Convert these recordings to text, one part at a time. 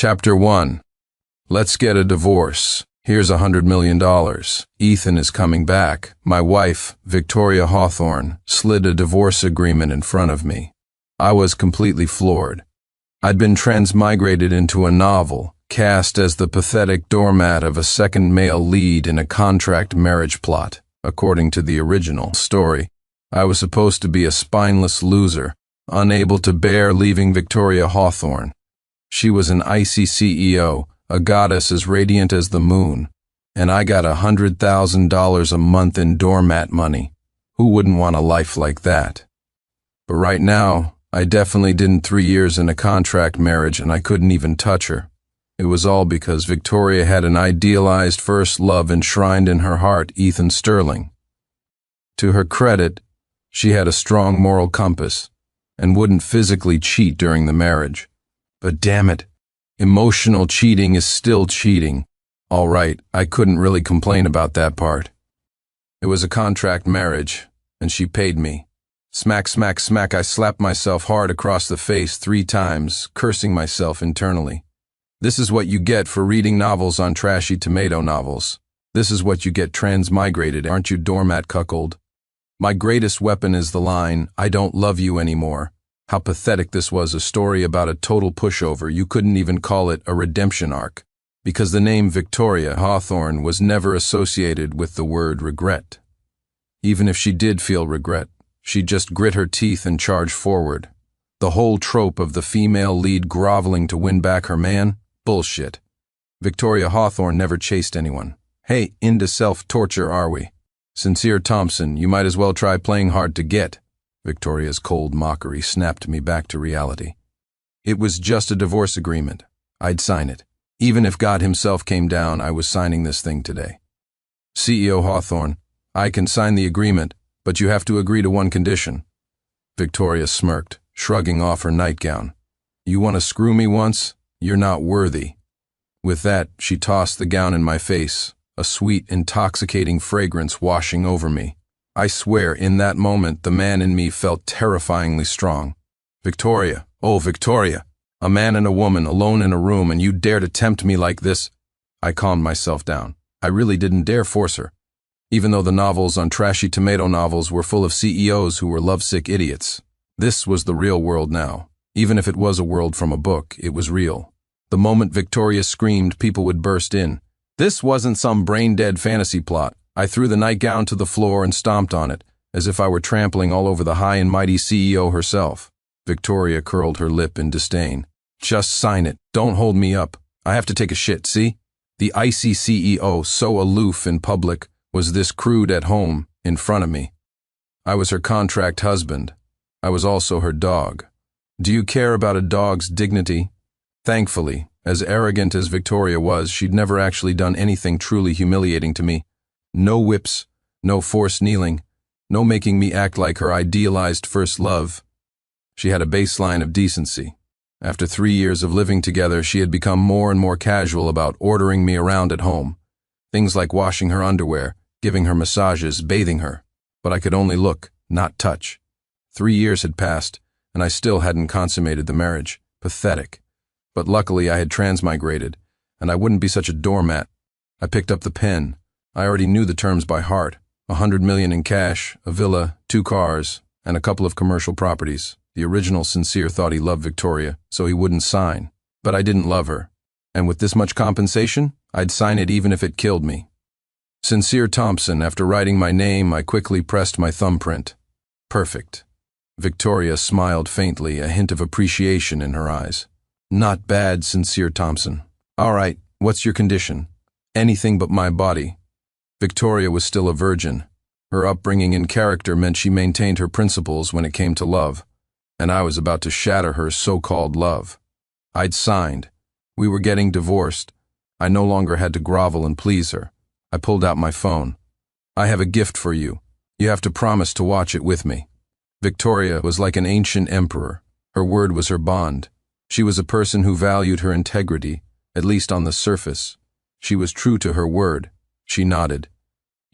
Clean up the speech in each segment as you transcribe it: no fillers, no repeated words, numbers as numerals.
Chapter 1. Let's get a divorce. Here's $100 million. Ethan is coming back. My wife, Victoria Hawthorne, slid a divorce agreement in front of me. I was completely floored. I'd been transmigrated into a novel, cast as the pathetic doormat of a second male lead in a contract marriage plot. According to the original story, I was supposed to be a spineless loser, unable to bear leaving Victoria Hawthorne. She was an icy CEO, a goddess as radiant as the moon, and I got $100,000 a month in doormat money. Who wouldn't want a life like that? But right now, I definitely didn't 3 years in a contract marriage and I couldn't even touch her. It was all because Victoria had an idealized first love enshrined in her heart, Ethan Sterling. To her credit, she had a strong moral compass and wouldn't physically cheat during the marriage. But damn it, emotional cheating is still cheating. All right, I couldn't really complain about that part. It was a contract marriage, and she paid me. Smack, smack, smack, I slapped myself hard across the face 3 times, cursing myself internally. This is what you get for reading novels on trashy tomato novels. This is what you get transmigrated, aren't you, doormat cuckold? My greatest weapon is the line, "I don't love you anymore." How pathetic this was, a story about a total pushover. You couldn't even call it a redemption arc, because the name Victoria Hawthorne was never associated with the word regret. Even if she did feel regret, she'd just grit her teeth and charge forward. The whole trope of the female lead groveling to win back her man? Bullshit. Victoria Hawthorne never chased anyone. Hey, into self-torture are we? Sincere Thompson, you might as well try playing hard to get. Victoria's cold mockery snapped me back to reality. It was just a divorce agreement. I'd sign it. Even if God himself came down, I was signing this thing today. CEO Hawthorne, I can sign the agreement, but you have to agree to one condition. Victoria smirked, shrugging off her nightgown. You want to screw me once? You're not worthy. With that, she tossed the gown in my face, a sweet, intoxicating fragrance washing over me. I swear, in that moment, the man in me felt terrifyingly strong. Victoria, oh Victoria, a man and a woman alone in a room and you dare to tempt me like this? I calmed myself down. I really didn't dare force her. Even though the novels on trashy tomato novels were full of CEOs who were lovesick idiots. This was the real world now. Even if it was a world from a book, it was real. The moment Victoria screamed, people would burst in. This wasn't some brain-dead fantasy plot. I threw the nightgown to the floor and stomped on it, as if I were trampling all over the high and mighty CEO herself. Victoria curled her lip in disdain. Just sign it. Don't hold me up. I have to take a shit, see? The icy CEO, so aloof in public, was this crude at home, in front of me. I was her contract husband. I was also her dog. Do you care about a dog's dignity? Thankfully, as arrogant as Victoria was, she'd never actually done anything truly humiliating to me. No whips, no forced kneeling, no making me act like her idealized first love. She had a baseline of decency. After 3 years of living together, she had become more and more casual about ordering me around at home. Things like washing her underwear, giving her massages, bathing her. But I could only look, not touch. 3 years had passed, and I still hadn't consummated the marriage. Pathetic. But luckily I had transmigrated, and I wouldn't be such a doormat. I picked up the pen. I already knew the terms by heart. $100 million in cash, a villa, 2 cars, and a couple of commercial properties. The original Sincere thought he loved Victoria, so he wouldn't sign. But I didn't love her. And with this much compensation, I'd sign it even if it killed me. Sincere Thompson, after writing my name, I quickly pressed my thumbprint. Perfect. Victoria smiled faintly, a hint of appreciation in her eyes. Not bad, Sincere Thompson. All right, what's your condition? Anything but my body. Victoria was still a virgin. Her upbringing and character meant she maintained her principles when it came to love, and I was about to shatter her so-called love. I'd signed. We were getting divorced. I no longer had to grovel and please her. I pulled out my phone. I have a gift for you. You have to promise to watch it with me. Victoria was like an ancient emperor. Her word was her bond. She was a person who valued her integrity, at least on the surface. She was true to her word. She nodded.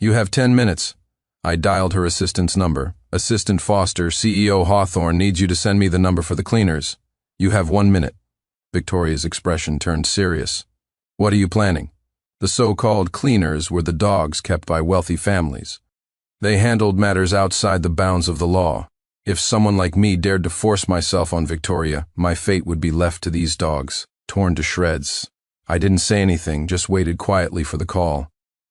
You have 10 minutes. I dialed her assistant's number. Assistant Foster, CEO Hawthorne needs you to send me the number for the cleaners. You have 1 minute. Victoria's expression turned serious. What are you planning? The so-called cleaners were the dogs kept by wealthy families. They handled matters outside the bounds of the law. If someone like me dared to force myself on Victoria, my fate would be left to these dogs, torn to shreds. I didn't say anything, just waited quietly for the call.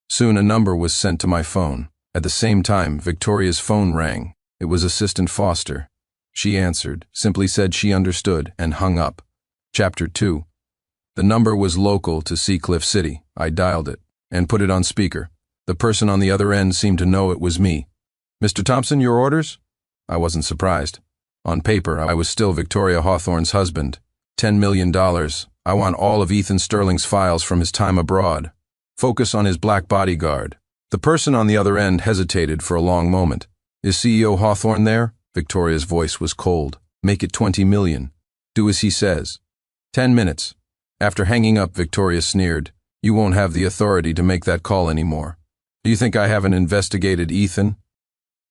Soon a number was sent to my phone. At the same time, Victoria's phone rang. It was Assistant Foster. She answered, simply said she understood, and hung up. Chapter 2. The number was local to Seacliff City. I dialed it and put it on speaker. The person on the other end seemed to know it was me. Mr. Thompson, your orders? I wasn't surprised. On paper, I was still Victoria Hawthorne's husband. $10 million. I want all of Ethan Sterling's files from his time abroad. Focus on his black bodyguard. The person on the other end hesitated for a long moment. Is CEO Hawthorne there? Victoria's voice was cold. Make it 20 million. Do as he says. 10 minutes. After hanging up, Victoria sneered. You won't have the authority to make that call anymore. Do you think I haven't investigated Ethan?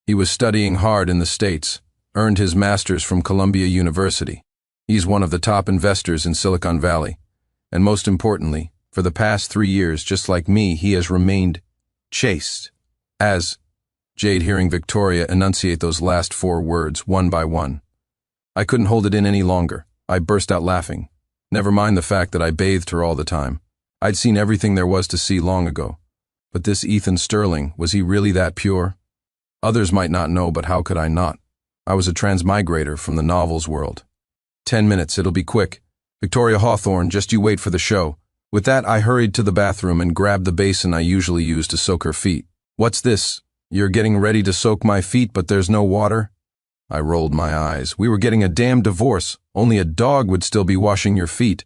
He was studying hard in the States, earned his master's from Columbia University. He's one of the top investors in Silicon Valley. And most importantly, for the past 3 years, just like me, he has remained chaste. Jade, hearing Victoria enunciate those last 4 words, one by one. I couldn't hold it in any longer. I burst out laughing. Never mind the fact that I bathed her all the time. I'd seen everything there was to see long ago. But this Ethan Sterling, was he really that pure? Others might not know, but how could I not? I was a transmigrator from the novels world. 10 minutes, it'll be quick. Victoria Hawthorne, just you wait for the show. With that, I hurried to the bathroom and grabbed the basin I usually use to soak her feet. What's this? You're getting ready to soak my feet, but there's no water? I rolled my eyes. We were getting a damn divorce. Only a dog would still be washing your feet.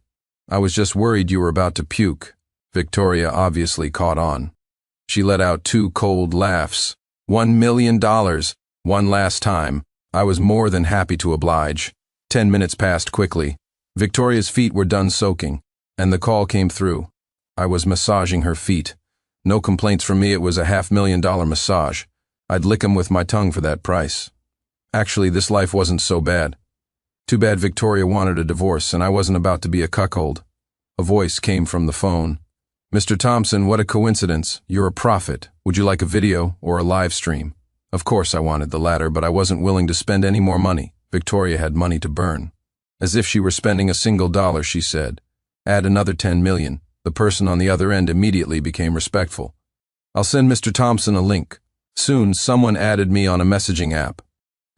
I was just worried you were about to puke. Victoria obviously caught on. She let out 2 cold laughs. $1 million. One last time. I was more than happy to oblige. 10 minutes passed quickly. Victoria's feet were done soaking, and the call came through. I was massaging her feet. No complaints from me, it was a $500,000 massage. I'd lick 'em with my tongue for that price. Actually, this life wasn't so bad. Too bad Victoria wanted a divorce, and I wasn't about to be a cuckold. A voice came from the phone. Mr. Thompson, what a coincidence. You're a prophet. Would you like a video or a live stream? Of course I wanted the latter, but I wasn't willing to spend any more money. Victoria had money to burn. As if she were spending a single dollar, she said. Add another 10 million. The person on the other end immediately became respectful. I'll send Mr. Thompson a link. Soon, someone added me on a messaging app.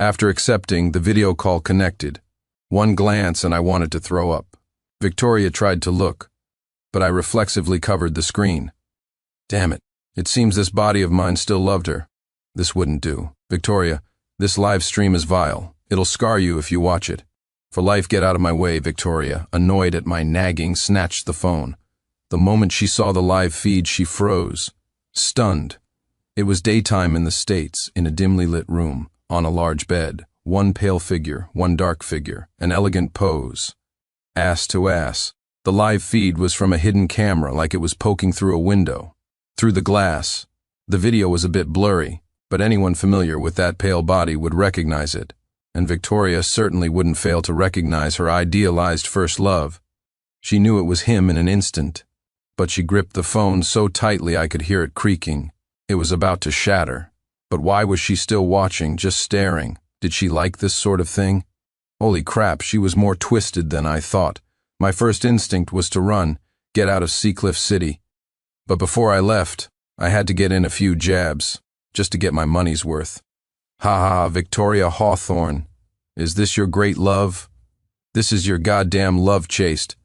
After accepting, the video call connected. One glance and I wanted to throw up. Victoria tried to look, but I reflexively covered the screen. Damn it. It seems this body of mine still loved her. This wouldn't do. Victoria, this live stream is vile. It'll scar you if you watch it. For life, get out of my way, Victoria, annoyed at my nagging, snatched the phone. The moment she saw the live feed, she froze, stunned. It was daytime in the States, in a dimly lit room, on a large bed, one pale figure, one dark figure, an elegant pose. Ass to ass. The live feed was from a hidden camera, like it was poking through a window. Through the glass. The video was a bit blurry, but anyone familiar with that pale body would recognize it. And Victoria certainly wouldn't fail to recognize her idealized first love. She knew it was him in an instant, but she gripped the phone so tightly I could hear it creaking. It was about to shatter. But why was she still watching, just staring? Did she like this sort of thing? Holy crap, she was more twisted than I thought. My first instinct was to run, get out of Seacliff City. But before I left, I had to get in a few jabs, just to get my money's worth. Ha ha, Victoria Hawthorne. Is this your great love? This is your goddamn love chaste.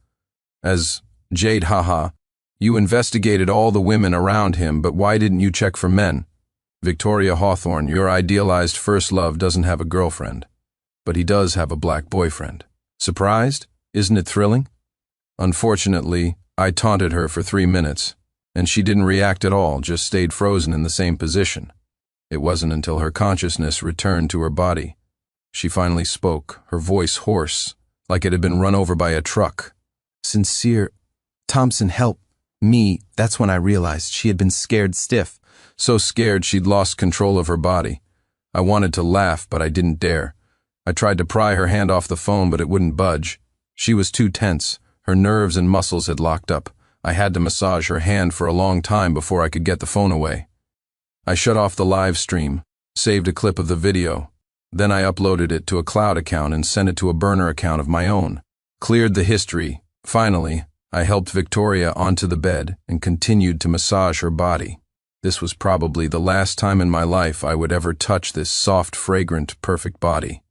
As Jade, haha. You investigated all the women around him, but why didn't you check for men? Victoria Hawthorne, your idealized first love doesn't have a girlfriend, but he does have a black boyfriend. Surprised? Isn't it thrilling? Unfortunately, I taunted her for 3 minutes, and she didn't react at all, just stayed frozen in the same position. It wasn't until her consciousness returned to her body. She finally spoke, her voice hoarse, like it had been run over by a truck. Sincere, Thompson, help me. That's when I realized she had been scared stiff, so scared she'd lost control of her body. I wanted to laugh, but I didn't dare. I tried to pry her hand off the phone, but it wouldn't budge. She was too tense, Her nerves and muscles had locked up. I had to massage her hand for a long time before I could get the phone away. I shut off the live stream, saved a clip of the video. Then I uploaded it to a cloud account and sent it to a burner account of my own. Cleared the history. Finally, I helped Victoria onto the bed and continued to massage her body. This was probably the last time in my life I would ever touch this soft, fragrant, perfect body.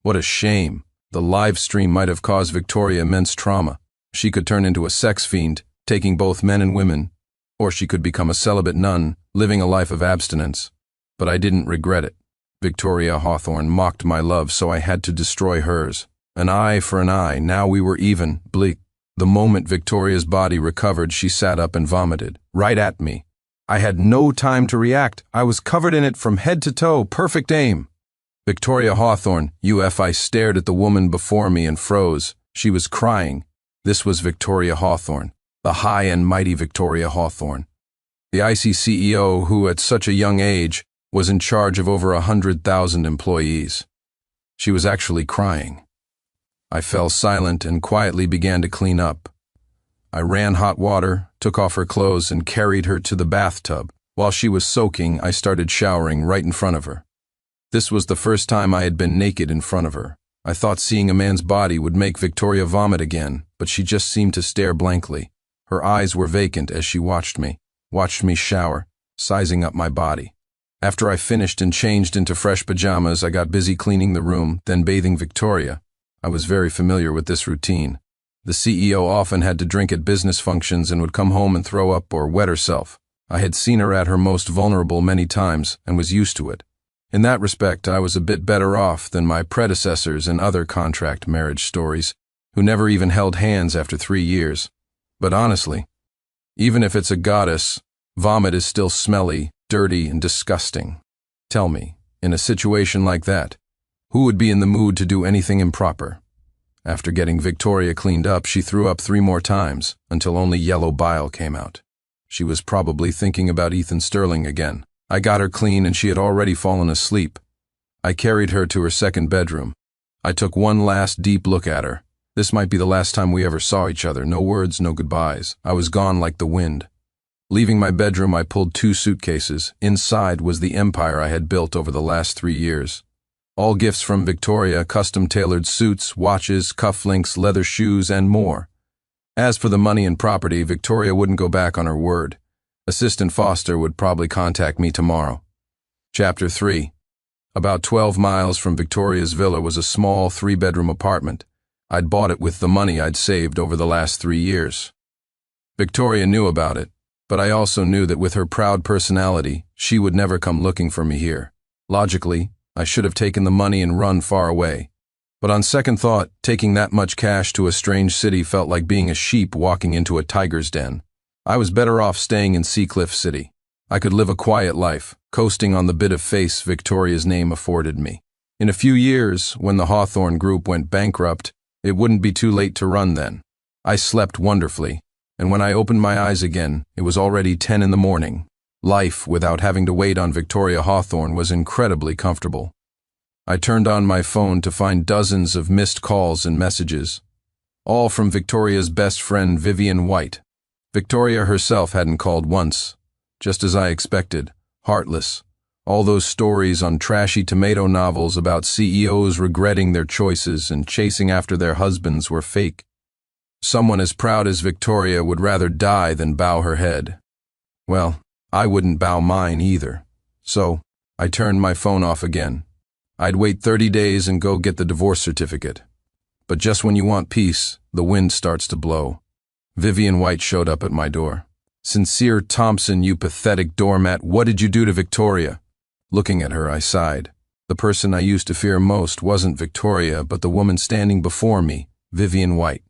What a shame. The live stream might have caused Victoria immense trauma. She could turn into a sex fiend, taking both men and women, or she could become a celibate nun, living a life of abstinence. But I didn't regret it. Victoria Hawthorne mocked my love, so I had to destroy hers. An eye for an eye, now we were even, bleak. The moment Victoria's body recovered, she sat up and vomited, right at me. I had no time to react. I was covered in it from head to toe, perfect aim. Victoria Hawthorne, I stared at the woman before me and froze. She was crying. This was Victoria Hawthorne, the high and mighty Victoria Hawthorne. The IC CEO who, at such a young age, was in charge of over 100,000 employees. She was actually crying. I fell silent and quietly began to clean up. I ran hot water, took off her clothes, and carried her to the bathtub. While she was soaking, I started showering right in front of her. This was the first time I had been naked in front of her. I thought seeing a man's body would make Victoria vomit again, but she just seemed to stare blankly. Her eyes were vacant as she watched me shower, sizing up my body. After I finished and changed into fresh pajamas, I got busy cleaning the room, then bathing Victoria. I was very familiar with this routine. The CEO often had to drink at business functions and would come home and throw up or wet herself. I had seen her at her most vulnerable many times and was used to it. In that respect, I was a bit better off than my predecessors in other contract marriage stories, who never even held hands after 3 years. But honestly, even if it's a goddess, vomit is still smelly, dirty, and disgusting. Tell me, in a situation like that, who would be in the mood to do anything improper? After getting Victoria cleaned up, she threw up 3 more times, until only yellow bile came out. She was probably thinking about Ethan Sterling again. I got her clean and she had already fallen asleep. I carried her to her second bedroom. I took one last deep look at her. This might be the last time we ever saw each other. No words, no goodbyes. I was gone like the wind. Leaving my bedroom, I pulled 2 suitcases. Inside was the empire I had built over the last 3 years. All gifts from Victoria, custom-tailored suits, watches, cufflinks, leather shoes, and more. As for the money and property, Victoria wouldn't go back on her word. Assistant Foster would probably contact me tomorrow. Chapter 3. About 12 miles from Victoria's villa was a small 3-bedroom apartment. I'd bought it with the money I'd saved over the last 3 years. Victoria knew about it, but I also knew that with her proud personality, she would never come looking for me here. Logically, I should have taken the money and run far away. But on second thought, taking that much cash to a strange city felt like being a sheep walking into a tiger's den. I was better off staying in Seacliff City. I could live a quiet life, coasting on the bit of face Victoria's name afforded me. In a few years, when the Hawthorne Group went bankrupt, it wouldn't be too late to run then. I slept wonderfully, and when I opened my eyes again, it was already 10 in the morning. Life, without having to wait on Victoria Hawthorne, was incredibly comfortable. I turned on my phone to find dozens of missed calls and messages, all from Victoria's best friend Vivian White. Victoria herself hadn't called once, just as I expected, heartless. All those stories on trashy tomato novels about CEOs regretting their choices and chasing after their husbands were fake. Someone as proud as Victoria would rather die than bow her head. Well, I wouldn't bow mine either. So, I turned my phone off again. I'd wait 30 days and go get the divorce certificate. But just when you want peace, the wind starts to blow. Vivian White showed up at my door. "Sincere Thompson, you pathetic doormat, what did you do to Victoria?" Looking at her, I sighed. The person I used to fear most wasn't Victoria, but the woman standing before me, Vivian White.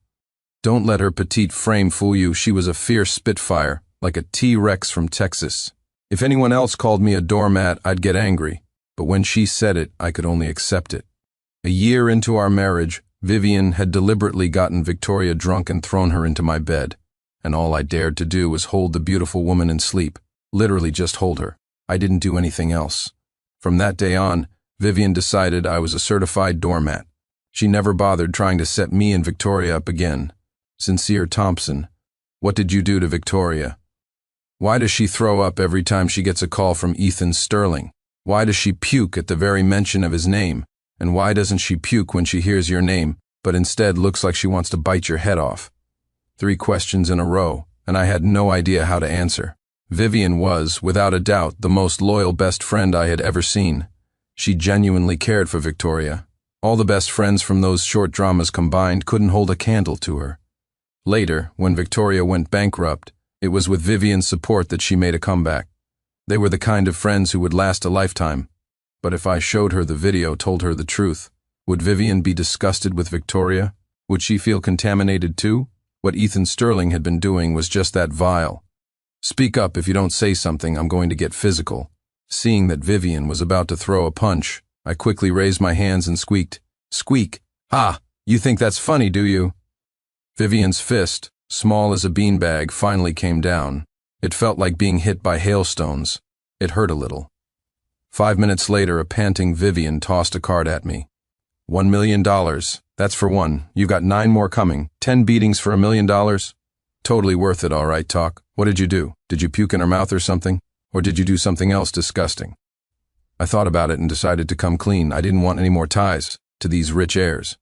Don't let her petite frame fool you. She was a fierce spitfire, like a T-Rex from Texas. If anyone else called me a doormat, I'd get angry. But when she said it, I could only accept it. A year into our marriage, Vivian had deliberately gotten Victoria drunk and thrown her into my bed. And all I dared to do was hold the beautiful woman in sleep. Literally just hold her. I didn't do anything else. From that day on, Vivian decided I was a certified doormat. She never bothered trying to set me and Victoria up again. Sincere Thompson, what did you do to Victoria? Why does she throw up every time she gets a call from Ethan Sterling? Why does she puke at the very mention of his name? And why doesn't she puke when she hears your name, but instead looks like she wants to bite your head off? 3 questions in a row, and I had no idea how to answer. Vivian was, without a doubt, the most loyal best friend I had ever seen. She genuinely cared for Victoria. All the best friends from those short dramas combined couldn't hold a candle to her. Later, when Victoria went bankrupt, it was with Vivian's support that she made a comeback. They were the kind of friends who would last a lifetime. But if I showed her the video, told her the truth, would Vivian be disgusted with Victoria? Would she feel contaminated too? What Ethan Sterling had been doing was just that vile. Speak up. If you don't say something, I'm going to get physical. Seeing that Vivian was about to throw a punch, I quickly raised my hands and squeaked. Squeak! Ah, you think that's funny, do you? Vivian's fist, small as a beanbag, finally came down. It felt like being hit by hailstones. It hurt a little. 5 minutes later, a panting Vivian tossed a card at me. $1 million. That's for one. You've got 9 more coming. 10 beatings for $1 million. Totally worth it, all right, Talk. What did you do? Did you puke in her mouth or something? Or did you do something else disgusting? I thought about it and decided to come clean. I didn't want any more ties to these rich heirs.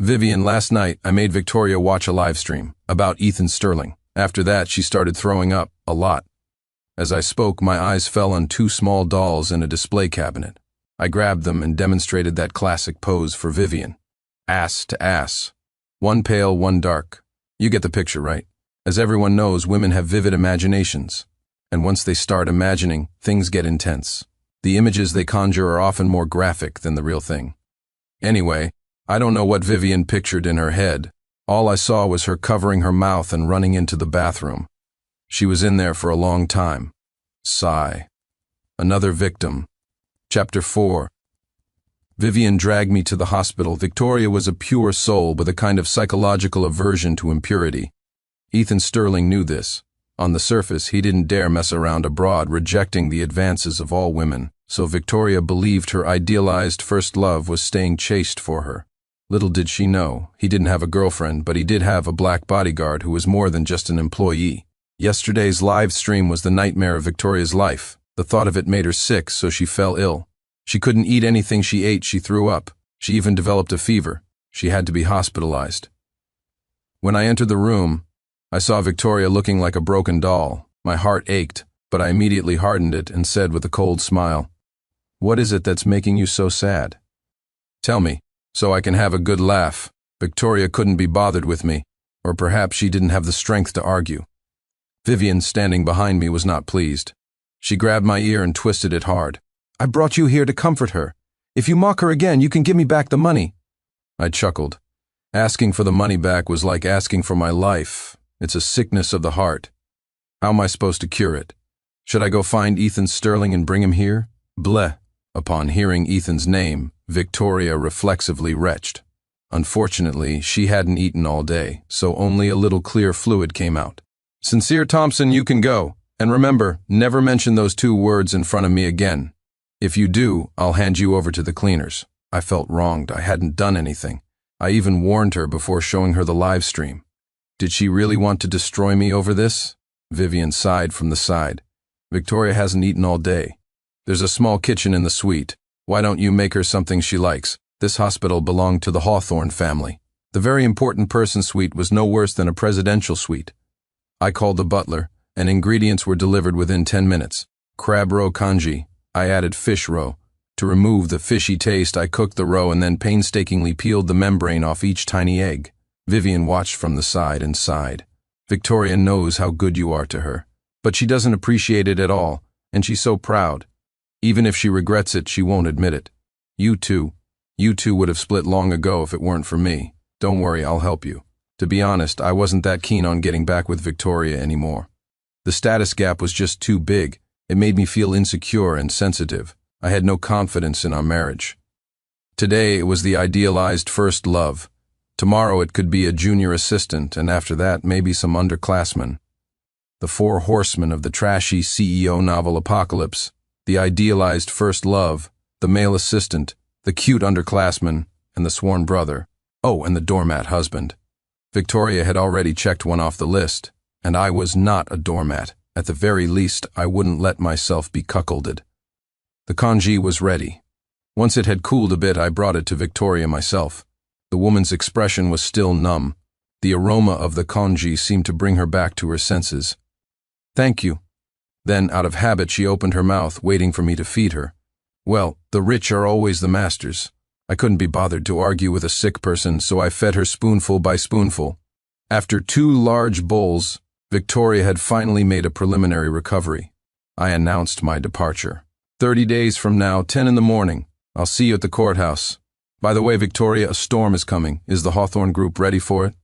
Vivian, last night I made Victoria watch a live stream about Ethan Sterling. After that, she started throwing up a lot. As I spoke, my eyes fell on 2 small dolls in a display cabinet. I grabbed them and demonstrated that classic pose for Vivian. Ass to ass. One pale, one dark. You get the picture, right? As everyone knows, women have vivid imaginations. And once they start imagining, things get intense. The images they conjure are often more graphic than the real thing. Anyway, I don't know what Vivian pictured in her head. All I saw was her covering her mouth and running into the bathroom. She was in there for a long time. Sigh. Another victim. Chapter 4. Vivian dragged me to the hospital. Victoria was a pure soul with a kind of psychological aversion to impurity. Ethan Sterling knew this. On the surface, he didn't dare mess around abroad, rejecting the advances of all women, so Victoria believed her idealized first love was staying chaste for her. Little did she know, he didn't have a girlfriend, but he did have a black bodyguard who was more than just an employee. Yesterday's live stream was the nightmare of Victoria's life. The thought of it made her sick, so she fell ill. She couldn't eat anything she ate. She threw up. She even developed a fever. She had to be hospitalized. When I entered the room, I saw Victoria looking like a broken doll. My heart ached, but I immediately hardened it and said with a cold smile, "What is it that's making you so sad? Tell me, so I can have a good laugh." Victoria couldn't be bothered with me, or perhaps she didn't have the strength to argue. Vivian, standing behind me, was not pleased. She grabbed my ear and twisted it hard. "I brought you here to comfort her. If you mock her again, you can give me back the money." I chuckled. Asking for the money back was like asking for my life. It's a sickness of the heart. How am I supposed to cure it? Should I go find Ethan Sterling and bring him here? Bleh. Upon hearing Ethan's name, Victoria reflexively retched. Unfortunately, she hadn't eaten all day, so only a little clear fluid came out. "Sincere Thompson, you can go. And remember, never mention those 2 words in front of me again. If you do, I'll hand you over to the cleaners." I felt wronged. I hadn't done anything. I even warned her before showing her the live stream. Did she really want to destroy me over this? Vivian sighed from the side. "Victoria hasn't eaten all day. There's a small kitchen in the suite. Why don't you make her something she likes?" This hospital belonged to the Hawthorne family. The very important person suite was no worse than a presidential suite. I called the butler, and ingredients were delivered within 10 minutes. Crab roe congee. I added fish roe. To remove the fishy taste, I cooked the roe and then painstakingly peeled the membrane off each tiny egg. Vivian watched from the side and sighed. "Victoria knows how good you are to her, but she doesn't appreciate it at all, and she's so proud. Even if she regrets it, she won't admit it. You two would have split long ago if it weren't for me. Don't worry, I'll help you." To be honest, I wasn't that keen on getting back with Victoria anymore. The status gap was just too big. It made me feel insecure and sensitive. I had no confidence in our marriage. Today it was the idealized first love. Tomorrow it could be a junior assistant, and after that maybe some underclassmen. The 4 horsemen of the trashy CEO novel apocalypse. The idealized first love, the male assistant, the cute underclassman, and the sworn brother. Oh, and the doormat husband. Victoria had already checked one off the list, and I was not a doormat. At the very least, I wouldn't let myself be cuckolded. The congee was ready. Once it had cooled a bit, I brought it to Victoria myself. The woman's expression was still numb. The aroma of the congee seemed to bring her back to her senses. "Thank you." Then, out of habit, she opened her mouth, waiting for me to feed her. Well, the rich are always the masters. I couldn't be bothered to argue with a sick person, so I fed her spoonful by spoonful. After 2 large bowls, Victoria had finally made a preliminary recovery. I announced my departure. 30 days from now, 10 in the morning. I'll see you at the courthouse. By the way, Victoria, a storm is coming. Is the Hawthorne Group ready for it?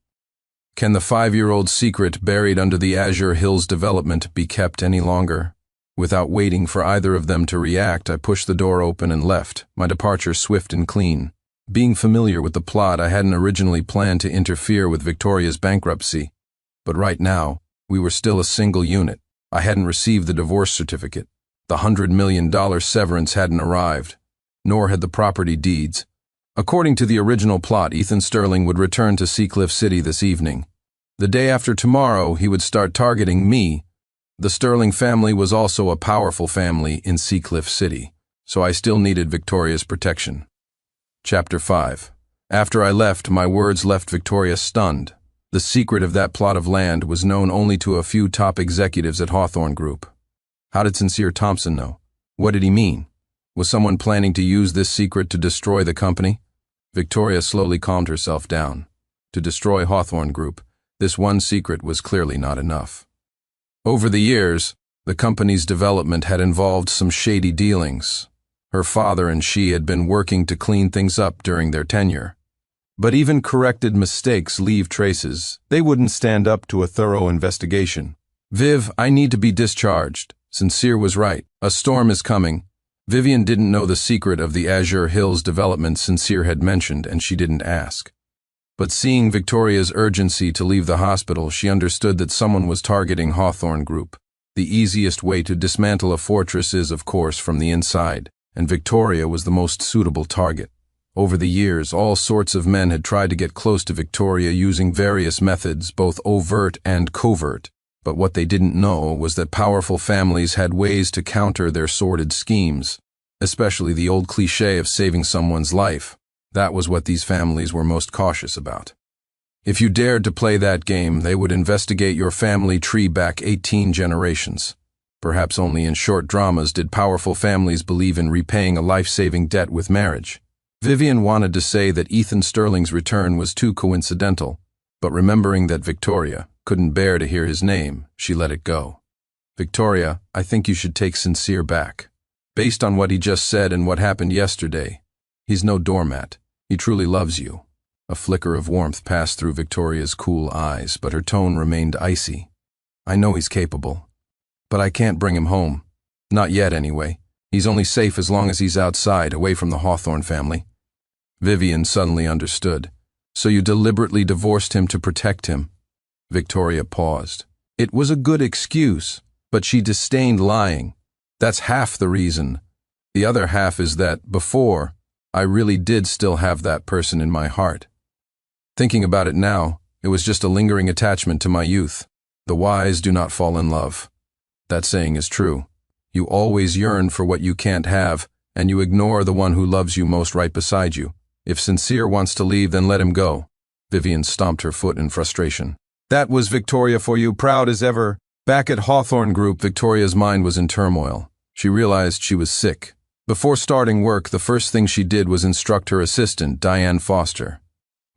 Can the 5-year-old secret buried under the Azure Hills development be kept any longer? Without waiting for either of them to react, I pushed the door open and left, my departure swift and clean. Being familiar with the plot, I hadn't originally planned to interfere with Victoria's bankruptcy. But right now, we were still a single unit. I hadn't received the divorce certificate. The $100 million severance hadn't arrived, nor had the property deeds. According to the original plot, Ethan Sterling would return to Seacliff City this evening. The day after tomorrow, he would start targeting me. The Sterling family was also a powerful family in Seacliff City, so I still needed Victoria's protection. Chapter 5. After I left, my words left Victoria stunned. The secret of that plot of land was known only to a few top executives at Hawthorne Group. How did Sincere Thompson know? What did he mean? Was someone planning to use this secret to destroy the company? Victoria slowly calmed herself down. To destroy Hawthorne Group, this one secret was clearly not enough. Over the years, the company's development had involved some shady dealings. Her father and she had been working to clean things up during their tenure. But even corrected mistakes leave traces. They wouldn't stand up to a thorough investigation. "Viv, I need to be discharged." Sincere was right. A storm is coming. Vivian didn't know the secret of the Azure Hills development Sincere had mentioned, and she didn't ask. But seeing Victoria's urgency to leave the hospital, she understood that someone was targeting Hawthorne Group. The easiest way to dismantle a fortress is, of course, from the inside, and Victoria was the most suitable target. Over the years, all sorts of men had tried to get close to Victoria using various methods, both overt and covert. But what they didn't know was that powerful families had ways to counter their sordid schemes, especially the old cliché of saving someone's life. That was what these families were most cautious about. If you dared to play that game, they would investigate your family tree back 18 generations. Perhaps only in short dramas did powerful families believe in repaying a life-saving debt with marriage. Vivian wanted to say that Ethan Sterling's return was too coincidental, but remembering that Victoria couldn't bear to hear his name, she let it go. "Victoria, I think you should take Sincere back. Based on what he just said and what happened yesterday, he's no doormat. He truly loves you." A flicker of warmth passed through Victoria's cool eyes, but her tone remained icy. "I know he's capable, but I can't bring him home. Not yet, anyway. He's only safe as long as he's outside, away from the Hawthorne family." Vivian suddenly understood. "So you deliberately divorced him to protect him?" Victoria paused. It was a good excuse, but she disdained lying. That's half the reason. The other half is that, before, I really did still have that person in my heart. Thinking about it now, it was just a lingering attachment to my youth. The wise do not fall in love. That saying is true. You always yearn for what you can't have, and you ignore the one who loves you most right beside you. If Sincere wants to leave, then let him go. Vivian stomped her foot in frustration. That was Victoria for you, proud as ever. Back at Hawthorne Group, Victoria's mind was in turmoil. She realized she was sick. Before starting work, the first thing she did was instruct her assistant, Diane Foster.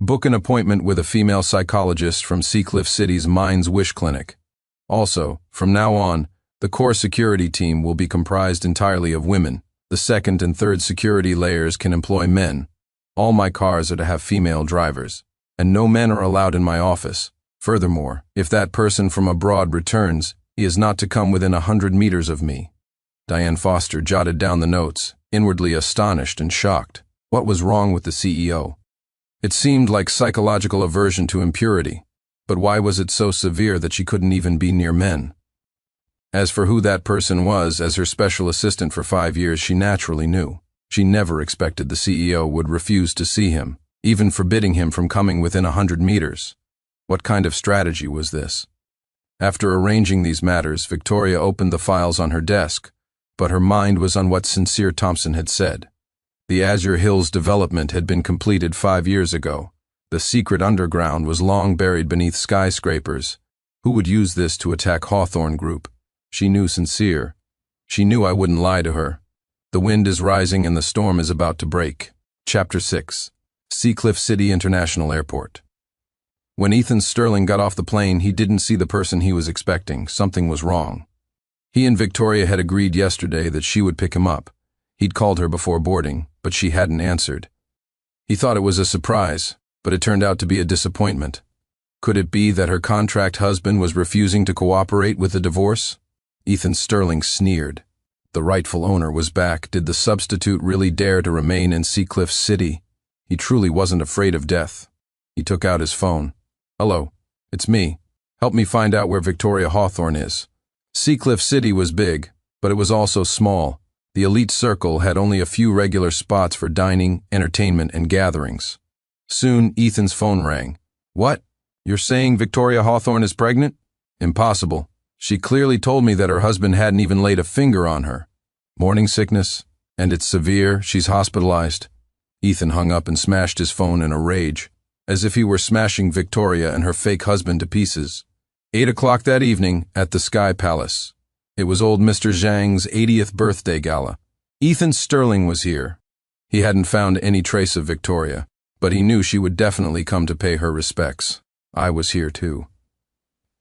Book an appointment with a female psychologist from Seacliff City's Mind's Wish Clinic. Also, from now on, the core security team will be comprised entirely of women. The second and third security layers can employ men. All my cars are to have female drivers, and no men are allowed in my office. Furthermore, if that person from abroad returns, he is not to come within 100 meters of me. Diane Foster jotted down the notes, inwardly astonished and shocked. What was wrong with the CEO? It seemed like psychological aversion to impurity, but why was it so severe that she couldn't even be near men? As for who that person was, as her special assistant for 5 years, she naturally knew. She never expected the CEO would refuse to see him, even forbidding him from coming within 100 meters. What kind of strategy was this? After arranging these matters, Victoria opened the files on her desk, but her mind was on what Sincere Thompson had said. The Azure Hills development had been completed 5 years ago. The secret underground was long buried beneath skyscrapers. Who would use this to attack Hawthorne Group? She knew Sincere. She knew I wouldn't lie to her. The wind is rising and the storm is about to break. Chapter 6. Seacliff City International Airport. When Ethan Sterling got off the plane, he didn't see the person he was expecting. Something was wrong. He and Victoria had agreed yesterday that she would pick him up. He'd called her before boarding, but she hadn't answered. He thought it was a surprise, but it turned out to be a disappointment. Could it be that her contract husband was refusing to cooperate with the divorce? Ethan Sterling sneered. The rightful owner was back. Did the substitute really dare to remain in Seacliff City? He truly wasn't afraid of death. He took out his phone. "Hello, it's me. Help me find out where Victoria Hawthorne is." Seacliff City was big, but it was also small. The elite circle had only a few regular spots for dining, entertainment, and gatherings. Soon, Ethan's phone rang. "What? You're saying Victoria Hawthorne is pregnant?" "Impossible. She clearly told me that her husband hadn't even laid a finger on her." "Morning sickness, and it's severe. She's hospitalized." Ethan hung up and smashed his phone in a rage, as if he were smashing Victoria and her fake husband to pieces. 8 o'clock that evening at the Sky Palace. It was old Mr. Zhang's 80th birthday gala. Ethan Sterling was here. He hadn't found any trace of Victoria, but he knew she would definitely come to pay her respects. I was here too.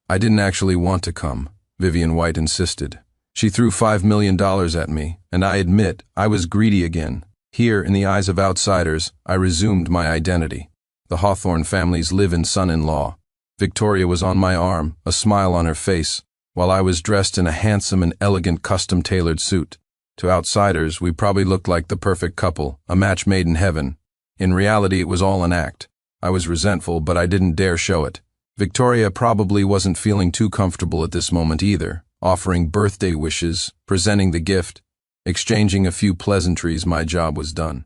I didn't actually want to come, Vivian White insisted. She threw $5 million at me, and I admit I was greedy again. Here, in the eyes of outsiders, I resumed my identity. The Hawthorne family's live-in son-in-law. Victoria was on my arm, a smile on her face, while I was dressed in a handsome and elegant custom-tailored suit. To outsiders, we probably looked like the perfect couple, a match made in heaven. In reality, it was all an act. I was resentful, but I didn't dare show it. Victoria probably wasn't feeling too comfortable at this moment either, offering birthday wishes, presenting the gift, exchanging a few pleasantries. My job was done.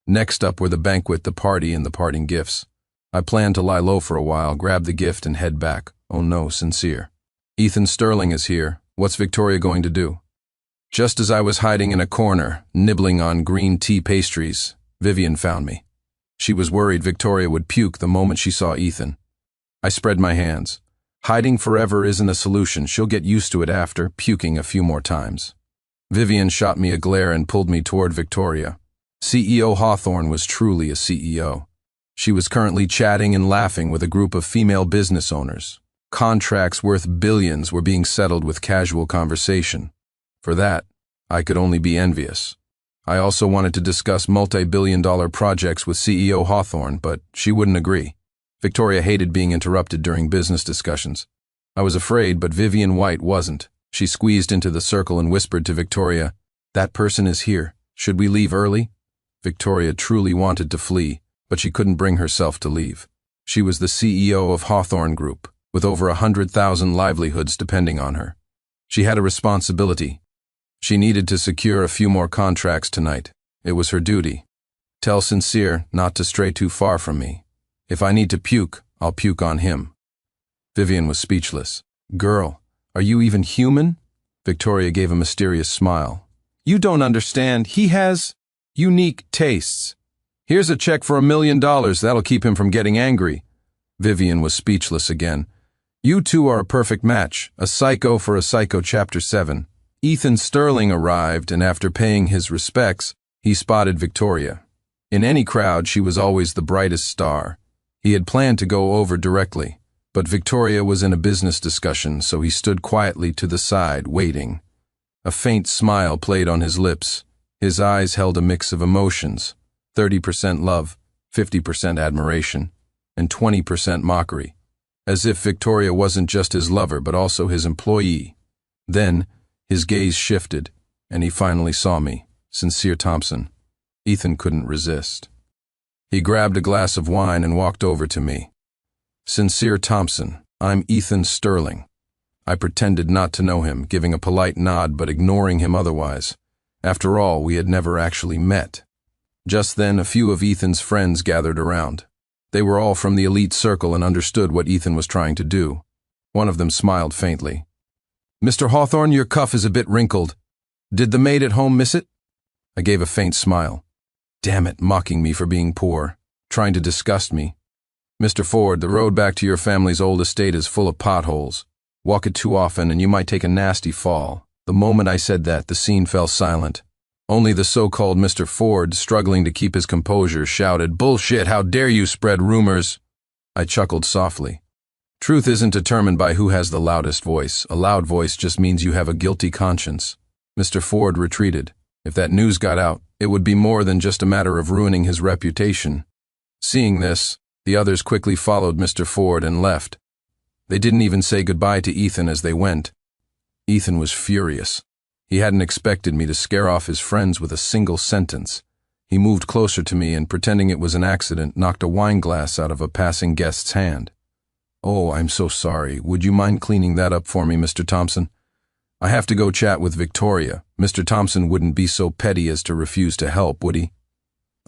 Next up were the banquet, the party, and the parting gifts. I planned to lie low for a while, grab the gift, and head back. Oh no, Sincere. "Ethan Sterling is here. What's Victoria going to do?" Just as I was hiding in a corner, nibbling on green tea pastries, Vivian found me. She was worried Victoria would puke the moment she saw Ethan. I spread my hands. Hiding forever isn't a solution. She'll get used to it after, puking a few more times. Vivian shot me a glare and pulled me toward Victoria. CEO Hawthorne was truly a CEO. She was currently chatting and laughing with a group of female business owners. Contracts worth billions were being settled with casual conversation. For that, I could only be envious. I also wanted to discuss multi-billion-dollar projects with CEO Hawthorne, but she wouldn't agree. Victoria hated being interrupted during business discussions. I was afraid, but Vivian White wasn't. She squeezed into the circle and whispered to Victoria, "That person is here. Should we leave early?" Victoria truly wanted to flee, but she couldn't bring herself to leave. She was the CEO of Hawthorne Group, with over 100,000 livelihoods depending on her. She had a responsibility. She needed to secure a few more contracts tonight. It was her duty. Tell Sincere not to stray too far from me. If I need to puke, I'll puke on him. Vivian was speechless. "Girl, are you even human?" Victoria gave a mysterious smile. "You don't understand. He has unique tastes. Here's a check for $1 million. That'll keep him from getting angry." Vivian was speechless again. "You two are a perfect match. A psycho for a psycho." Chapter 7. Ethan Sterling arrived, and after paying his respects, he spotted Victoria. In any crowd, she was always the brightest star. He had planned to go over directly, but Victoria was in a business discussion, so he stood quietly to the side, waiting. A faint smile played on his lips. His eyes held a mix of emotions, 30% love, 50% admiration, and 20% mockery, as if Victoria wasn't just his lover but also his employee. Then, his gaze shifted, and he finally saw me, Sincere Thompson. Ethan couldn't resist. He grabbed a glass of wine and walked over to me. "Sincere Thompson, I'm Ethan Sterling." I pretended not to know him, giving a polite nod but ignoring him otherwise. After all, we had never actually met. Just then, a few of Ethan's friends gathered around. They were all from the elite circle and understood what Ethan was trying to do. One of them smiled faintly. "Mr. Hawthorne, your cuff is a bit wrinkled. Did the maid at home miss it?" I gave a faint smile. Damn it, mocking me for being poor, trying to disgust me. "Mr. Ford, the road back to your family's old estate is full of potholes. Walk it too often and you might take a nasty fall." The moment I said that, the scene fell silent. Only the so-called Mr. Ford, struggling to keep his composure, shouted, "Bullshit, how dare you spread rumors?" I chuckled softly. Truth isn't determined by who has the loudest voice. A loud voice just means you have a guilty conscience. Mr. Ford retreated. If that news got out, it would be more than just a matter of ruining his reputation. Seeing this, the others quickly followed Mr. Ford and left. They didn't even say goodbye to Ethan as they went. Ethan was furious. He hadn't expected me to scare off his friends with a single sentence. He moved closer to me and, pretending it was an accident, knocked a wine glass out of a passing guest's hand. "Oh, I'm so sorry. Would you mind cleaning that up for me, Mr. Thompson? I have to go chat with Victoria. Mr. Thompson wouldn't be so petty as to refuse to help, would he?"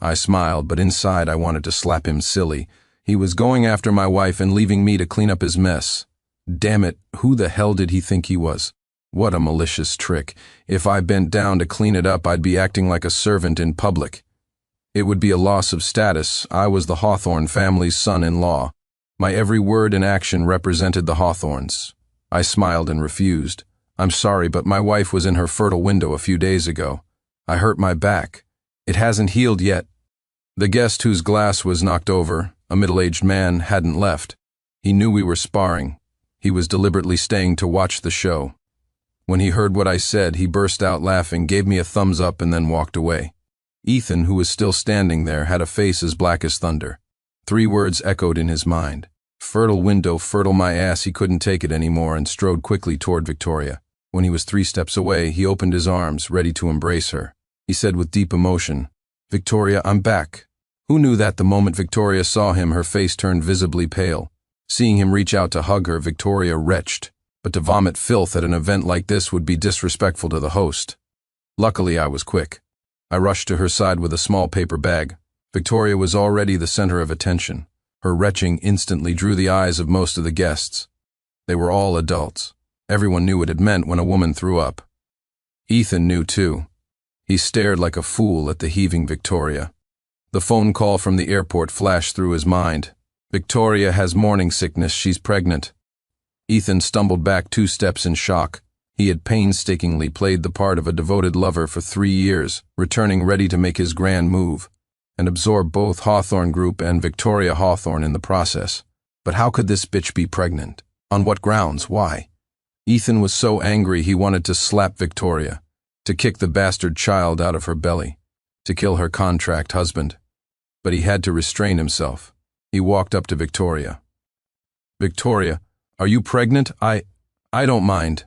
I smiled, but inside I wanted to slap him silly. He was going after my wife and leaving me to clean up his mess. Damn it, who the hell did he think he was? What a malicious trick. If I bent down to clean it up, I'd be acting like a servant in public. It would be a loss of status. I was the Hawthorne family's son-in-law. My every word and action represented the Hawthornes. I smiled and refused. "I'm sorry, but my wife was in her fertile window a few days ago. I hurt my back. It hasn't healed yet." The guest whose glass was knocked over, a middle-aged man, hadn't left. He knew we were sparring. He was deliberately staying to watch the show. When he heard what I said, he burst out laughing, gave me a thumbs up, and then walked away. Ethan, who was still standing there, had a face as black as thunder. 3 words echoed in his mind. Fertile window, fertile my ass. He couldn't take it anymore and strode quickly toward Victoria. When he was 3 steps away, he opened his arms, ready to embrace her. He said with deep emotion, "Victoria, I'm back." Who knew that the moment Victoria saw him, her face turned visibly pale? Seeing him reach out to hug her, Victoria retched. But to vomit filth at an event like this would be disrespectful to the host. Luckily, I was quick. I rushed to her side with a small paper bag. Victoria was already the center of attention. Her retching instantly drew the eyes of most of the guests. They were all adults. Everyone knew what it meant when a woman threw up. Ethan knew too. He stared like a fool at the heaving Victoria. The phone call from the airport flashed through his mind. "Victoria has morning sickness. She's pregnant." Ethan stumbled back 2 steps in shock. He had painstakingly played the part of a devoted lover for 3 years, returning ready to make his grand move, and absorb both Hawthorne Group and Victoria Hawthorne in the process. But how could this bitch be pregnant? On what grounds? Why? Ethan was so angry he wanted to slap Victoria, to kick the bastard child out of her belly, to kill her contract husband. But he had to restrain himself. He walked up to Victoria. "Victoria, are you pregnant? I don't mind."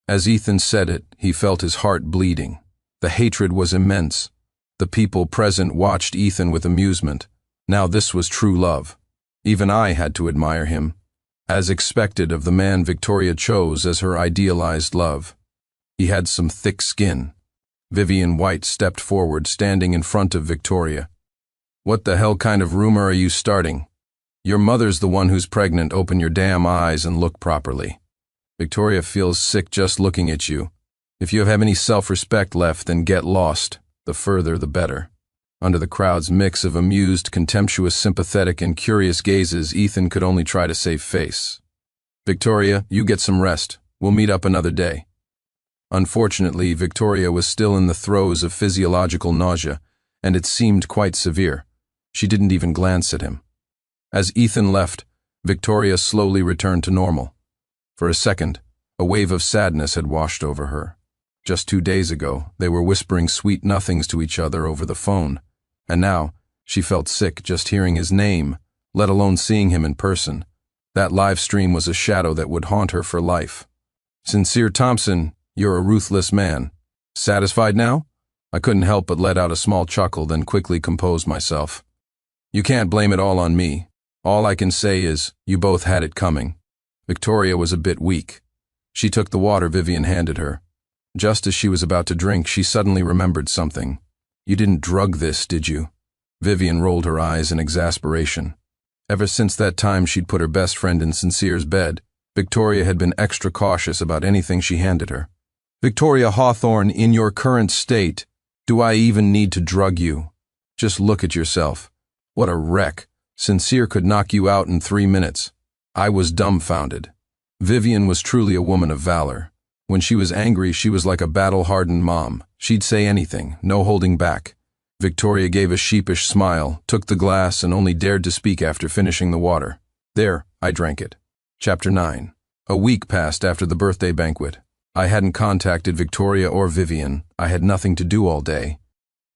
As Ethan said it, he felt his heart bleeding. The hatred was immense. The people present watched Ethan with amusement. Now this was true love. Even I had to admire him, as expected of the man Victoria chose as her idealized love. He had some thick skin. Vivian White stepped forward, standing in front of Victoria. "What the hell kind of rumor are you starting? Your mother's the one who's pregnant. Open your damn eyes and look properly. Victoria feels sick just looking at you. If you have any self-respect left, then get lost. The further, the better." Under the crowd's mix of amused, contemptuous, sympathetic, and curious gazes, Ethan could only try to save face. "Victoria, you get some rest. We'll meet up another day." Unfortunately, Victoria was still in the throes of physiological nausea, and it seemed quite severe. She didn't even glance at him. As Ethan left, Victoria slowly returned to normal. For a second, a wave of sadness had washed over her. Just 2 days ago, they were whispering sweet nothings to each other over the phone, and now she felt sick just hearing his name, let alone seeing him in person. That live stream was a shadow that would haunt her for life. "Sincere Thompson, you're a ruthless man. Satisfied now?" I couldn't help but let out a small chuckle, then quickly composed myself. "You can't blame it all on me. All I can say is, you both had it coming." Victoria was a bit weak. She took the water Vivian handed her. Just as she was about to drink, she suddenly remembered something. "You didn't drug this, did you?" Vivian rolled her eyes in exasperation. Ever since that time she'd put her best friend in Sincere's bed, Victoria had been extra cautious about anything she handed her. Victoria Hawthorne, in your current state, do I even need to drug you? Just look at yourself. What a wreck. Sincere could knock you out in 3 minutes. I was dumbfounded. Vivian was truly a woman of valor. When she was angry, she was like a battle-hardened mom. She'd say anything, no holding back. Victoria gave a sheepish smile, took the glass, and only dared to speak after finishing the water. There, I drank it. Chapter 9. A week passed after the birthday banquet. I hadn't contacted Victoria or Vivian. I had nothing to do all day.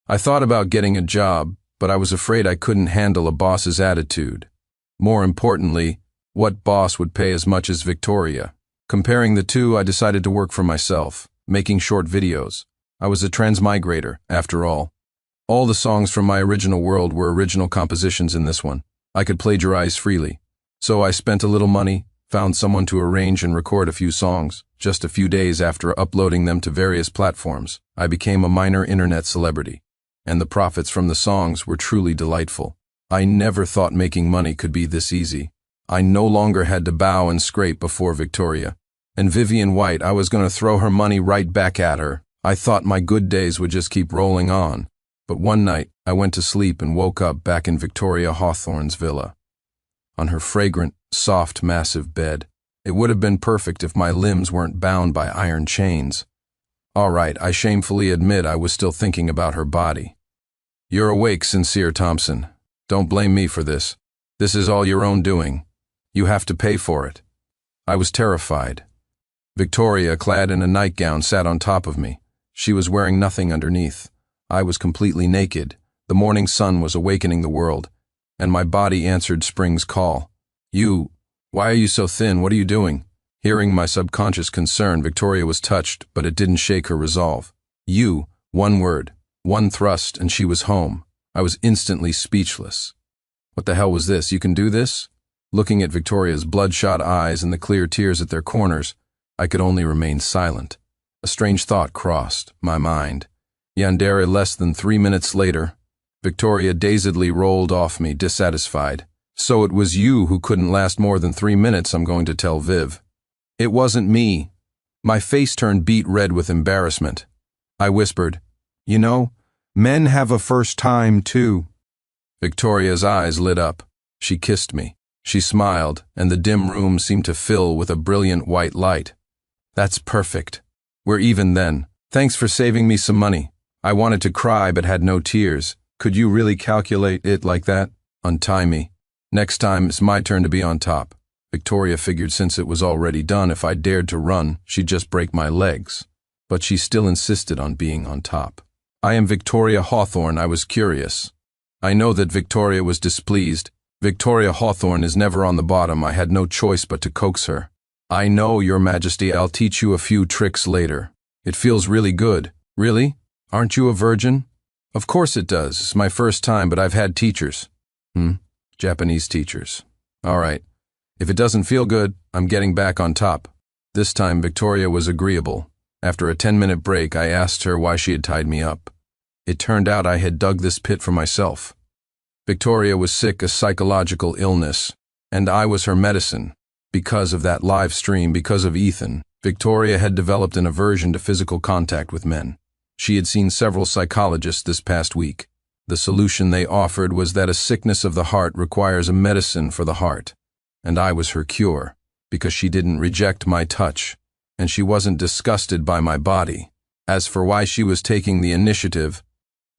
I thought about getting a job, but I was afraid I couldn't handle a boss's attitude. More importantly, what boss would pay as much as Victoria? Comparing the two, I decided to work for myself, making short videos. I was a transmigrator, after all. All the songs from my original world were original compositions in this one. I could plagiarize freely. So I spent a little money, found someone to arrange and record a few songs. Just a few days after uploading them to various platforms, I became a minor internet celebrity. And the profits from the songs were truly delightful. I never thought making money could be this easy. I no longer had to bow and scrape before Victoria. And Vivian White, I was going to throw her money right back at her. I thought my good days would just keep rolling on. But one night, I went to sleep and woke up back in Victoria Hawthorne's villa. On her fragrant, soft, massive bed. It would have been perfect if my limbs weren't bound by iron chains. All right, I shamefully admit I was still thinking about her body. You're awake, Sincere Thompson. Don't blame me for this. This is all your own doing. You have to pay for it. I was terrified. Victoria, clad in a nightgown, sat on top of me. She was wearing nothing underneath. I was completely naked. The morning sun was awakening the world, and my body answered spring's call. Why are you so thin? What are you doing? Hearing my subconscious concern, Victoria was touched, but it didn't shake her resolve. One word, one thrust, and she was home. I was instantly speechless. What the hell was this? You can do this? Looking at Victoria's bloodshot eyes and the clear tears at their corners, I could only remain silent. A strange thought crossed my mind. Yandere, less than 3 minutes later, Victoria dazedly rolled off me, dissatisfied. So it was you who couldn't last more than 3 minutes, I'm going to tell Viv. It wasn't me. My face turned beet red with embarrassment. I whispered, You know, men have a first time too. Victoria's eyes lit up. She kissed me. She smiled, and the dim room seemed to fill with a brilliant white light. That's perfect. We're even then. Thanks for saving me some money. I wanted to cry but had no tears. Could you really calculate it like that? Untie me. Next time it's my turn to be on top. Victoria figured since it was already done, if I dared to run, she'd just break my legs. But she still insisted on being on top. I am Victoria Hawthorne. I was curious. I know that Victoria was displeased. Victoria Hawthorne is never on the bottom. I had no choice but to coax her. I know, Your Majesty, I'll teach you a few tricks later. It feels really good. Really? Aren't you a virgin? Of course it does. It's my first time, but I've had teachers. Japanese teachers. All right. If it doesn't feel good, I'm getting back on top. This time Victoria was agreeable. After a 10-minute break, I asked her why she had tied me up. It turned out I had dug this pit for myself. Victoria was sick, a psychological illness, and I was her medicine. Because of that live stream, because of Ethan, Victoria had developed an aversion to physical contact with men. She had seen several psychologists this past week. The solution they offered was that a sickness of the heart requires a medicine for the heart. And I was her cure, because she didn't reject my touch, and she wasn't disgusted by my body. As for why she was taking the initiative,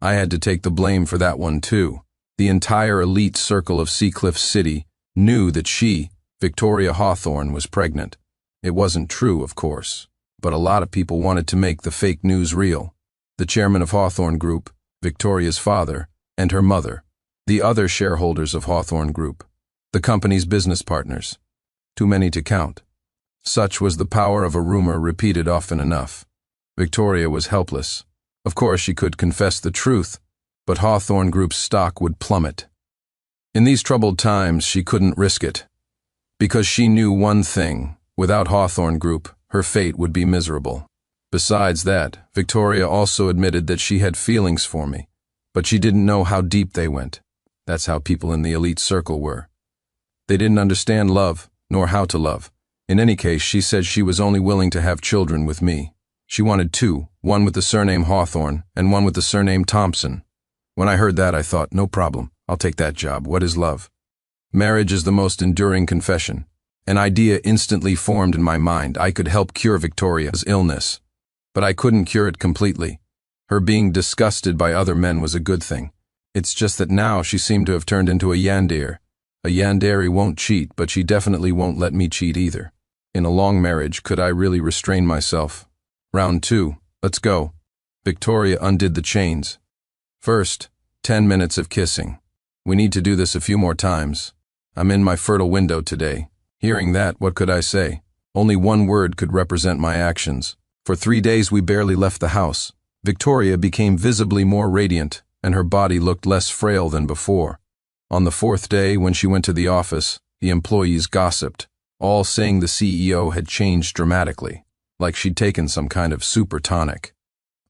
I had to take the blame for that one too. The entire elite circle of Seacliff City knew that she, Victoria Hawthorne, was pregnant. It wasn't true, of course, but a lot of people wanted to make the fake news real. The chairman of Hawthorne Group, Victoria's father, and her mother, the other shareholders of Hawthorne Group, the company's business partners. Too many to count. Such was the power of a rumor repeated often enough. Victoria was helpless. Of course she could confess the truth, but Hawthorne Group's stock would plummet. In these troubled times, she couldn't risk it. Because she knew one thing, without Hawthorne Group, her fate would be miserable. Besides that, Victoria also admitted that she had feelings for me, but she didn't know how deep they went. That's how people in the elite circle were. They didn't understand love, nor how to love. In any case, she said she was only willing to have children with me. She wanted two, one with the surname Hawthorne and one with the surname Thompson. When I heard that, I thought, no problem, I'll take that job. What is love? Marriage is the most enduring confession. An idea instantly formed in my mind. I could help cure Victoria's illness. But I couldn't cure it completely. Her being disgusted by other men was a good thing. It's just that now she seemed to have turned into a yandere. A yandere won't cheat, but she definitely won't let me cheat either. In a long marriage, could I really restrain myself? Round 2. Let's go. Victoria undid the chains. First, 10 minutes of kissing. We need to do this a few more times. I'm in my fertile window today. Hearing that, what could I say? Only one word could represent my actions. For 3 days we barely left the house. Victoria became visibly more radiant, and her body looked less frail than before. On the 4th day, when she went to the office, the employees gossiped, all saying the CEO had changed dramatically, like she'd taken some kind of super tonic.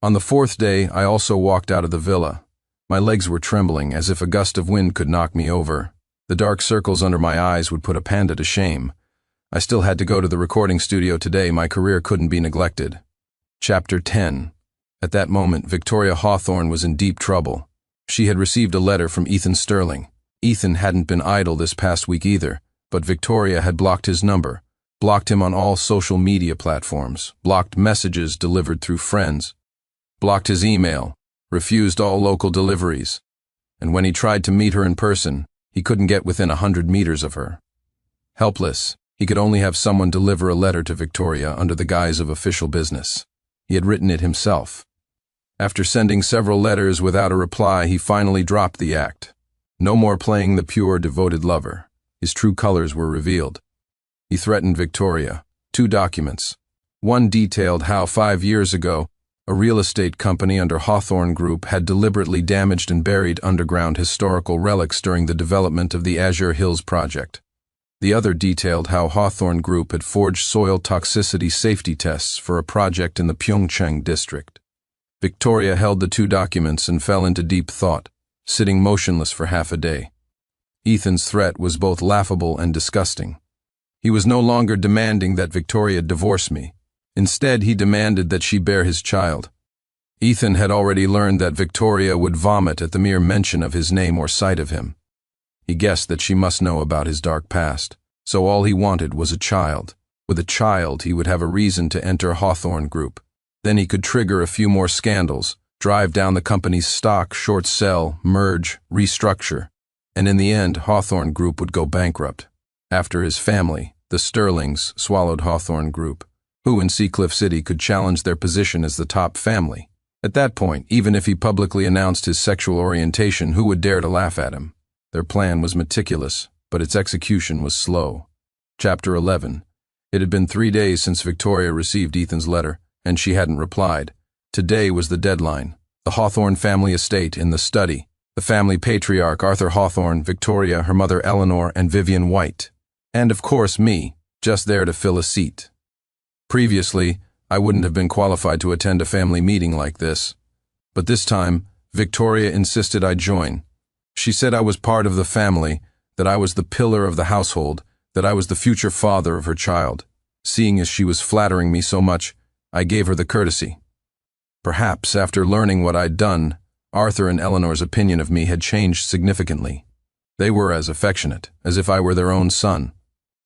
On the 4th day, I also walked out of the villa. My legs were trembling, as if a gust of wind could knock me over. The dark circles under my eyes would put a panda to shame. I still had to go to the recording studio today. My career couldn't be neglected. Chapter 10. At that moment, Victoria Hawthorne was in deep trouble. She had received a letter from Ethan Sterling. Ethan hadn't been idle this past week either, but Victoria had blocked his number, blocked him on all social media platforms, blocked messages delivered through friends, blocked his email, refused all local deliveries, and when he tried to meet her in person, he couldn't get within 100 meters of her. Helpless, he could only have someone deliver a letter to Victoria under the guise of official business. He had written it himself. After sending several letters without a reply, he finally dropped the act. No more playing the pure, devoted lover. His true colors were revealed. He threatened Victoria. 2 documents. One detailed how 5 years ago, a real estate company under Hawthorne Group had deliberately damaged and buried underground historical relics during the development of the Azure Hills project. The other detailed how Hawthorne Group had forged soil toxicity safety tests for a project in the Pyeongchang district. Victoria held the 2 documents and fell into deep thought, sitting motionless for half a day. Ethan's threat was both laughable and disgusting. He was no longer demanding that Victoria divorce me. Instead, he demanded that she bear his child. Ethan had already learned that Victoria would vomit at the mere mention of his name or sight of him. He guessed that she must know about his dark past, so all he wanted was a child. With a child, he would have a reason to enter Hawthorne Group. Then he could trigger a few more scandals, drive down the company's stock, short sell, merge, restructure, and in the end, Hawthorne Group would go bankrupt. After his family, the Sterlings, swallowed Hawthorne Group. Who in Seacliff City could challenge their position as the top family? At that point, even if he publicly announced his sexual orientation, who would dare to laugh at him? Their plan was meticulous, but its execution was slow. Chapter 11. It had been 3 days since Victoria received Ethan's letter, and she hadn't replied. Today was the deadline. The Hawthorne family estate in the study. The family patriarch, Arthur Hawthorne, Victoria, her mother Eleanor, and Vivian White. And of course me, just there to fill a seat. Previously, I wouldn't have been qualified to attend a family meeting like this. But this time, Victoria insisted I join. She said I was part of the family, that I was the pillar of the household, that I was the future father of her child. Seeing as she was flattering me so much, I gave her the courtesy. Perhaps, after learning what I'd done, Arthur and Eleanor's opinion of me had changed significantly. They were as affectionate, as if I were their own son.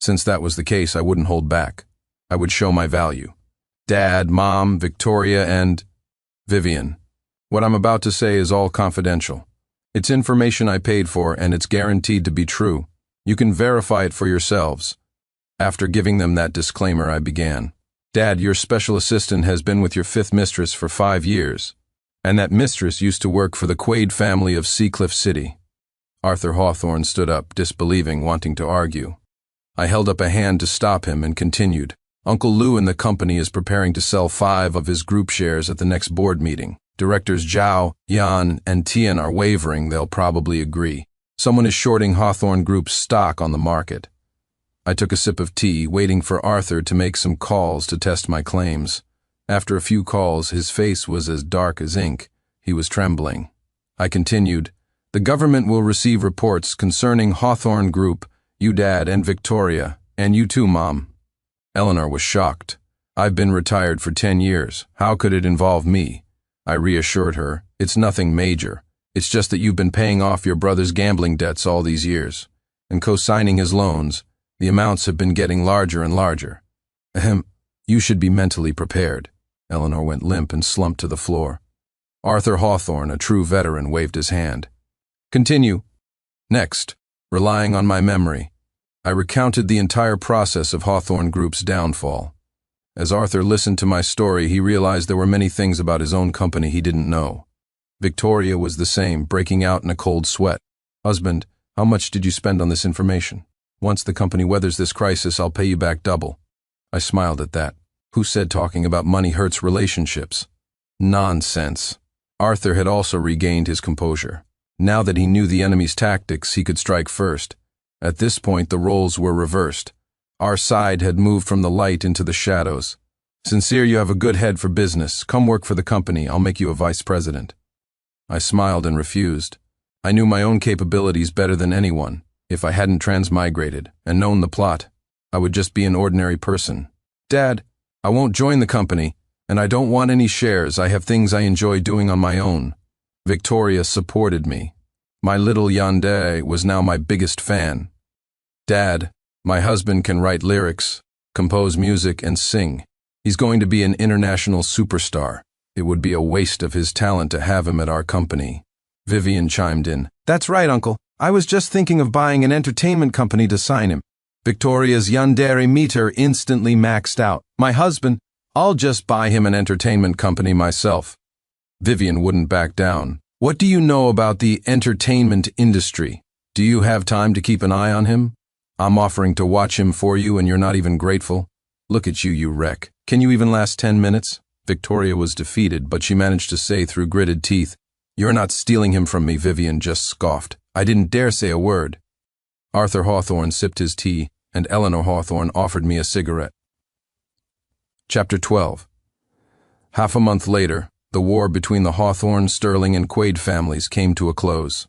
Since that was the case, I wouldn't hold back. I would show my value. Dad, Mom, Victoria, and Vivian. What I'm about to say is all confidential. It's information I paid for, and it's guaranteed to be true. You can verify it for yourselves. After giving them that disclaimer, I began. Dad, your special assistant has been with your 5th mistress for 5 years, and that mistress used to work for the Quaid family of Seacliff City. Arthur Hawthorne stood up, disbelieving, wanting to argue. I held up a hand to stop him and continued. Uncle Lou and the company is preparing to sell 5 of his group shares at the next board meeting. Directors Zhao, Yan, and Tian are wavering. They'll probably agree. Someone is shorting Hawthorne Group's stock on the market. I took a sip of tea, waiting for Arthur to make some calls to test my claims. After a few calls, his face was as dark as ink. He was trembling. I continued, the government will receive reports concerning Hawthorne Group You, Dad, and Victoria, and you too, Mom. Eleanor was shocked. I've been retired for 10 years. How could it involve me? I reassured her. It's nothing major. It's just that you've been paying off your brother's gambling debts all these years, and co-signing his loans. The amounts have been getting larger and larger. Ahem. You should be mentally prepared. Eleanor went limp and slumped to the floor. Arthur Hawthorne, a true veteran, waved his hand. Continue. Next, relying on my memory, I recounted the entire process of Hawthorne Group's downfall. As Arthur listened to my story, he realized there were many things about his own company he didn't know. Victoria was the same, breaking out in a cold sweat. Husband, how much did you spend on this information? Once the company weathers this crisis, I'll pay you back double. I smiled at that. Who said talking about money hurts relationships? Nonsense. Arthur had also regained his composure. Now that he knew the enemy's tactics, he could strike first. At this point, the roles were reversed. Our side had moved from the light into the shadows. Sincere, you have a good head for business. Come work for the company. I'll make you a vice president. I smiled and refused. I knew my own capabilities better than anyone. If I hadn't transmigrated and known the plot, I would just be an ordinary person. Dad, I won't join the company, and I don't want any shares. I have things I enjoy doing on my own. Victoria supported me. My little yandere was now my biggest fan. Dad, my husband can write lyrics, compose music, and sing. He's going to be an international superstar. It would be a waste of his talent to have him at our company. Vivian chimed in. That's right, Uncle. I was just thinking of buying an entertainment company to sign him. Victoria's yandere meter instantly maxed out. My husband, I'll just buy him an entertainment company myself. Vivian wouldn't back down. What do you know about the entertainment industry? Do you have time to keep an eye on him? I'm offering to watch him for you and you're not even grateful. Look at you, you wreck. Can you even last 10 minutes? Victoria was defeated, but she managed to say through gritted teeth, You're not stealing him from me, Vivian just scoffed. I didn't dare say a word. Arthur Hawthorne sipped his tea, and Eleanor Hawthorne offered me a cigarette. Chapter 12. Half a month later, the war between the Hawthorne, Sterling, and Quaid families came to a close.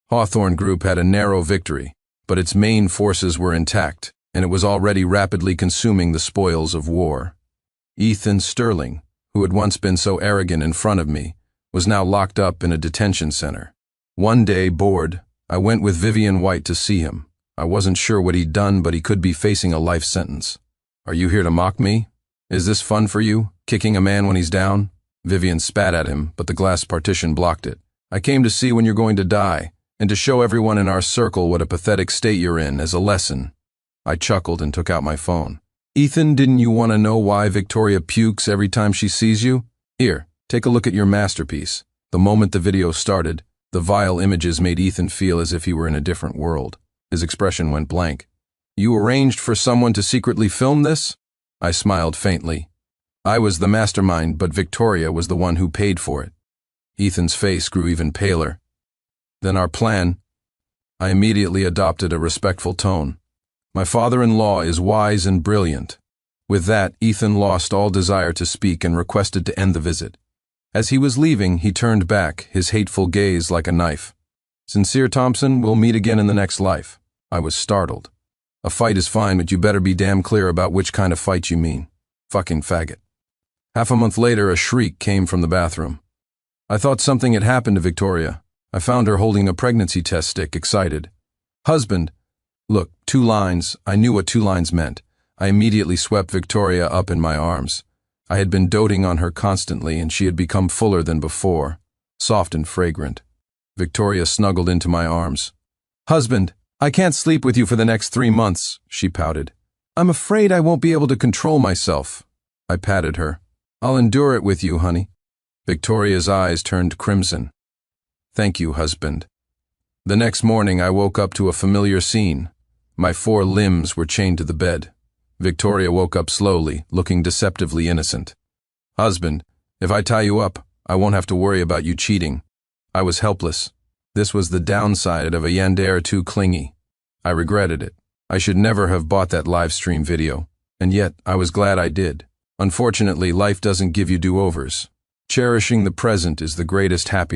Hawthorne Group had a narrow victory, but its main forces were intact, and it was already rapidly consuming the spoils of war. Ethan Sterling, who had once been so arrogant in front of me, was now locked up in a detention center. One day, bored, I went with Vivian White to see him. I wasn't sure what he'd done, but he could be facing a life sentence. Are you here to mock me? Is this fun for you, kicking a man when he's down? Vivian spat at him, but the glass partition blocked it. I came to see when you're going to die, and to show everyone in our circle what a pathetic state you're in as a lesson. I chuckled and took out my phone. Ethan, didn't you want to know why Victoria pukes every time she sees you? Here, take a look at your masterpiece. The moment the video started, the vile images made Ethan feel as if he were in a different world. His expression went blank. You arranged for someone to secretly film this? I smiled faintly. I was the mastermind, but Victoria was the one who paid for it. Ethan's face grew even paler. Then our plan. I immediately adopted a respectful tone. My father-in-law is wise and brilliant. With that, Ethan lost all desire to speak and requested to end the visit. As he was leaving, he turned back, his hateful gaze like a knife. Sincere Thompson, we'll meet again in the next life. I was startled. A fight is fine, but you better be damn clear about which kind of fight you mean. Fucking faggot. Half a month later, a shriek came from the bathroom. I thought something had happened to Victoria. I found her holding a pregnancy test stick, excited. Husband. Look, 2 lines. I knew what 2 lines meant. I immediately swept Victoria up in my arms. I had been doting on her constantly, and she had become fuller than before, soft and fragrant. Victoria snuggled into my arms. Husband, I can't sleep with you for the next 3 months, she pouted. I'm afraid I won't be able to control myself. I patted her. I'll endure it with you, honey. Victoria's eyes turned crimson. Thank you, husband. The next morning I woke up to a familiar scene. My 4 limbs were chained to the bed. Victoria woke up slowly, looking deceptively innocent. Husband, if I tie you up, I won't have to worry about you cheating. I was helpless. This was the downside of a yandere too clingy. I regretted it. I should never have bought that live stream video, and yet I was glad I did. Unfortunately, life doesn't give you do-overs. Cherishing the present is the greatest happiness.